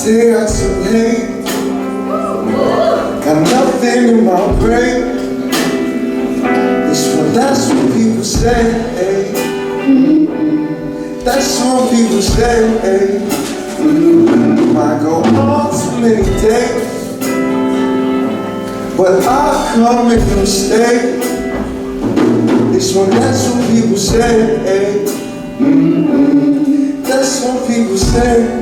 say I took hate. Got nothing in my brain. This one, that's what people say. That's what people say. I go on so many days, but I come and you stay. This one, that's what people say. That's what people say.